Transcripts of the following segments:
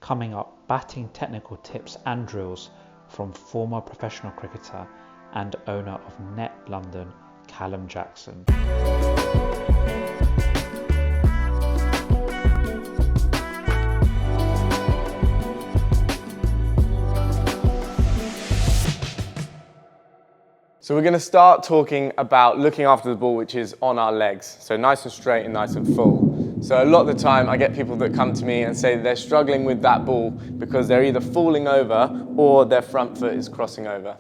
Coming up, batting technical tips and drills from former professional cricketer and owner of Net London, Callum Jackson. So we're going to start talking about looking after the ball, which is on our legs. So nice and straight and nice and full. So a lot of the time I get people that come to me and say they're struggling with that ball because they're either falling over or their front foot is crossing over.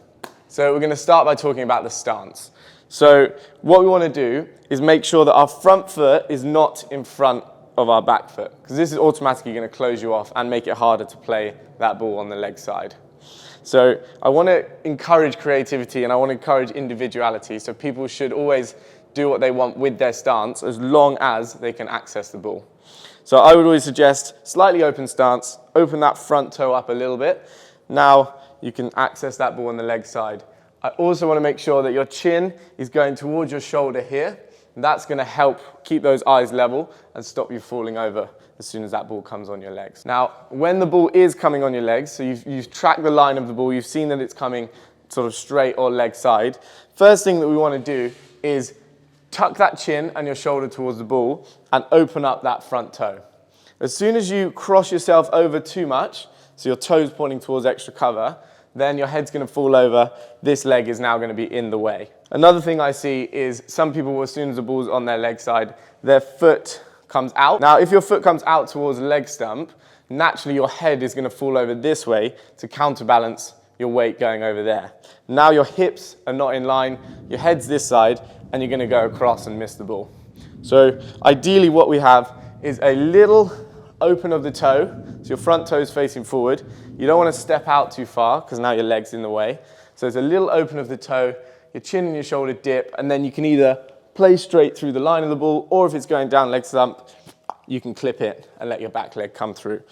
So we're going to start by talking about the stance. So what we want to do is make sure that our front foot is not in front of our back foot, because this is automatically going to close you off and make it harder to play that ball on the leg side. So I want to encourage creativity and I want to encourage individuality. So people should always do what they want with their stance as long as they can access the ball. So I would always suggest slightly open stance, open that front toe up a little bit. Now you can access that ball on the leg side. I also want to make sure that your chin is going towards your shoulder here. That's going to help keep those eyes level and stop you falling over as soon as that ball comes on your legs. Now, when the ball is coming on your legs, so you've tracked the line of the ball, you've seen that it's coming sort of straight or leg side, first thing that we want to do is tuck that chin and your shoulder towards the ball and open up that front toe. As soon as you cross yourself over too much, so your toes pointing towards extra cover, then your head's going to fall over. This leg is now going to be in the way. Another thing I see is some people, as soon as the ball's on their leg side, their foot comes out. Now, if your foot comes out towards the leg stump, naturally your head is going to fall over this way to counterbalance your weight going over there. Now your hips are not in line, your head's this side, and you're going to go across and miss the ball. So ideally what we have is a little open of the toe, so your front toe is facing forward. You don't want to step out too far because now your leg's in the way. So it's a little open of the toe, your chin and your shoulder dip, and then you can either play straight through the line of the ball, or if it's going down leg stump, you can clip it and let your back leg come through.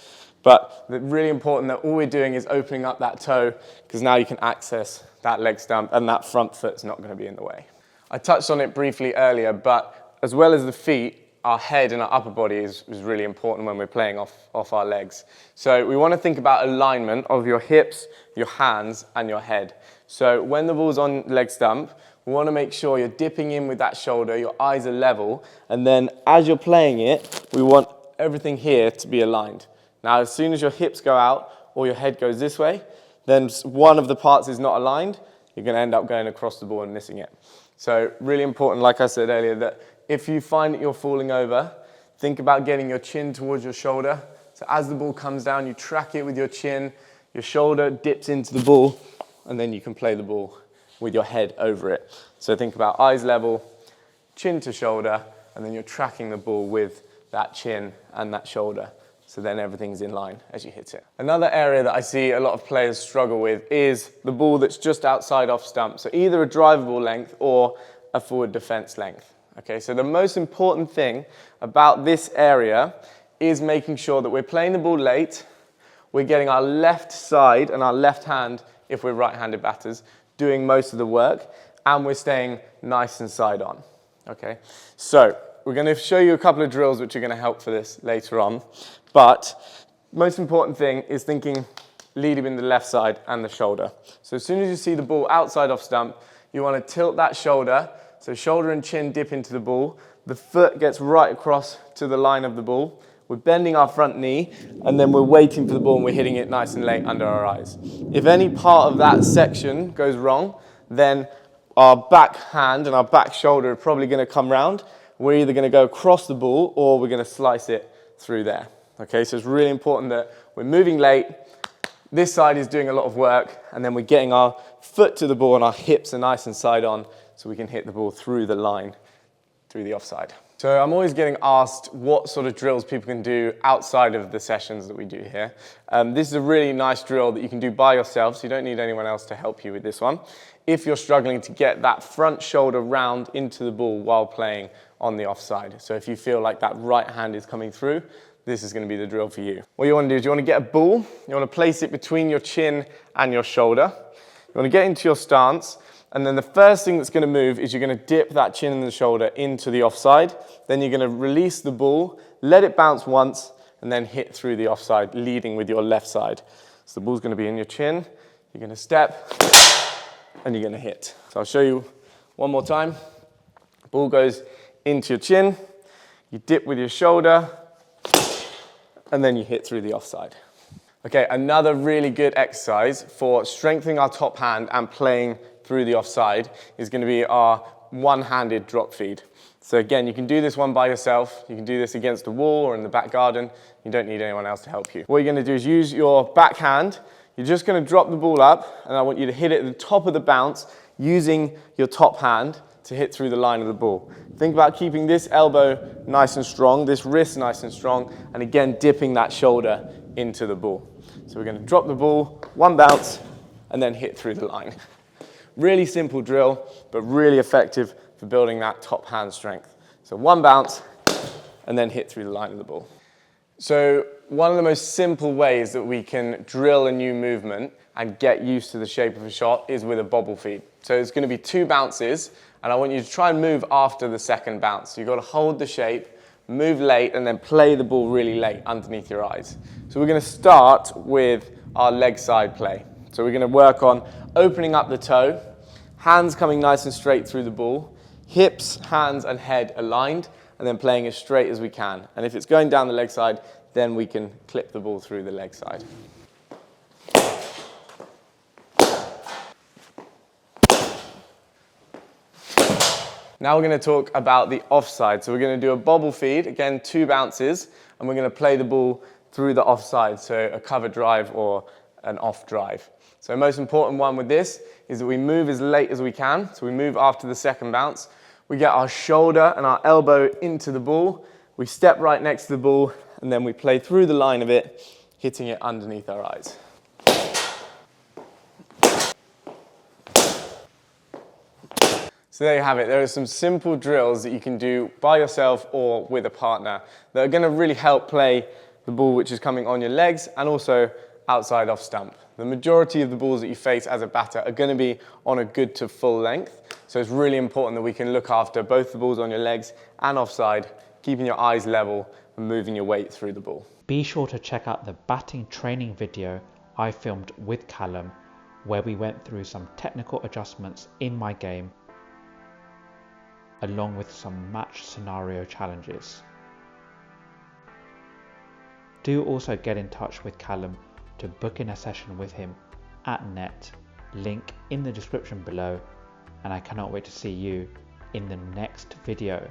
But it's really important that all we're doing is opening up that toe, because now you can access that leg stump and that front foot's not going to be in the way. I touched on it briefly earlier, but as well as the feet, our head and our upper body is really important when we're playing off our legs. So we want to think about alignment of your hips, your hands, and your head. So when the ball's on leg stump, we want to make sure you're dipping in with that shoulder, your eyes are level, and then as you're playing it, we want everything here to be aligned. Now, as soon as your hips go out or your head goes this way, then one of the parts is not aligned, you're going to end up going across the ball and missing it. So really important, like I said earlier, that if you find that you're falling over, think about getting your chin towards your shoulder. So as the ball comes down, you track it with your chin, your shoulder dips into the ball, and then you can play the ball with your head over it. So think about eyes level, chin to shoulder, and then you're tracking the ball with that chin and that shoulder. So then everything's in line as you hit it. Another area that I see a lot of players struggle with is the ball that's just outside off stump. So either a drivable length or a forward defense length. Okay, so the most important thing about this area is making sure that we're playing the ball late, we're getting our left side and our left hand, if we're right-handed batters, doing most of the work, and we're staying nice and side on. Okay, so we're going to show you a couple of drills which are going to help for this later on, but most important thing is thinking leading in the left side and the shoulder. So as soon as you see the ball outside off stump, you want to tilt that shoulder, so shoulder and chin dip into the ball, the foot gets right across to the line of the ball, we're bending our front knee, and then we're waiting for the ball and we're hitting it nice and late under our eyes. If any part of that section goes wrong, then our back hand and our back shoulder are probably going to come round. We're either going to go across the ball or we're going to slice it through there. Okay, so it's really important that we're moving late, this side is doing a lot of work, and then we're getting our foot to the ball and our hips are nice and side on so we can hit the ball through the line, through the offside. So I'm always getting asked what sort of drills people can do outside of the sessions that we do here. This is a really nice drill that you can do by yourself, so you don't need anyone else to help you with this one. If you're struggling to get that front shoulder round into the ball while playing on the offside. So if you feel like that right hand is coming through, this is going to be the drill for you. What you want to do is you want to get a ball, you want to place it between your chin and your shoulder. You want to get into your stance, and then the first thing that's going to move is you're going to dip that chin and the shoulder into the offside. Then you're going to release the ball, let it bounce once, and then hit through the offside, leading with your left side. So the ball's going to be in your chin, you're going to step, and you're going to hit. So I'll show you one more time. Ball goes into your chin, you dip with your shoulder, and then you hit through the offside. Okay, another really good exercise for strengthening our top hand and playing through the offside is going to be our one-handed drop feed. So again, you can do this one by yourself. You can do this against a wall or in the back garden. You don't need anyone else to help you. What you're going to do is use your back hand. You're just going to drop the ball up, and I want you to hit it at the top of the bounce using your top hand to hit through the line of the ball. Think about keeping this elbow nice and strong, this wrist nice and strong, and again, dipping that shoulder into the ball. So we're going to drop the ball, one bounce, and then hit through the line. Really simple drill, but really effective for building that top hand strength. So one bounce, and then hit through the line of the ball. So one of the most simple ways that we can drill a new movement and get used to the shape of a shot is with a bobble feed. So it's going to be 2 bounces, and I want you to try and move after the second bounce. So you've got to hold the shape, move late, and then play the ball really late underneath your eyes. So we're going to start with our leg side play. So we're going to work on opening up the toe, hands coming nice and straight through the ball, hips, hands, and head aligned, and then playing as straight as we can. And if it's going down the leg side, then we can clip the ball through the leg side. Now we're going to talk about the offside. So we're going to do a bobble feed, again 2 bounces, and we're going to play the ball through the offside, so a cover drive or an off drive. So the most important one with this is that we move as late as we can. So we move after the second bounce. We get our shoulder and our elbow into the ball. We step right next to the ball, and then we play through the line of it, hitting it underneath our eyes. So there you have it. There are some simple drills that you can do by yourself or with a partner that are going to really help play the ball which is coming on your legs and also outside off stump. The majority of the balls that you face as a batter are going to be on a good to full length. So it's really important that we can look after both the balls on your legs and offside, keeping your eyes level and moving your weight through the ball. Be sure to check out the batting training video I filmed with Callum, where we went through some technical adjustments in my game along with some match scenario challenges. Do also get in touch with Callum to book in a session with him at Net, link in the description below, and I cannot wait to see you in the next video.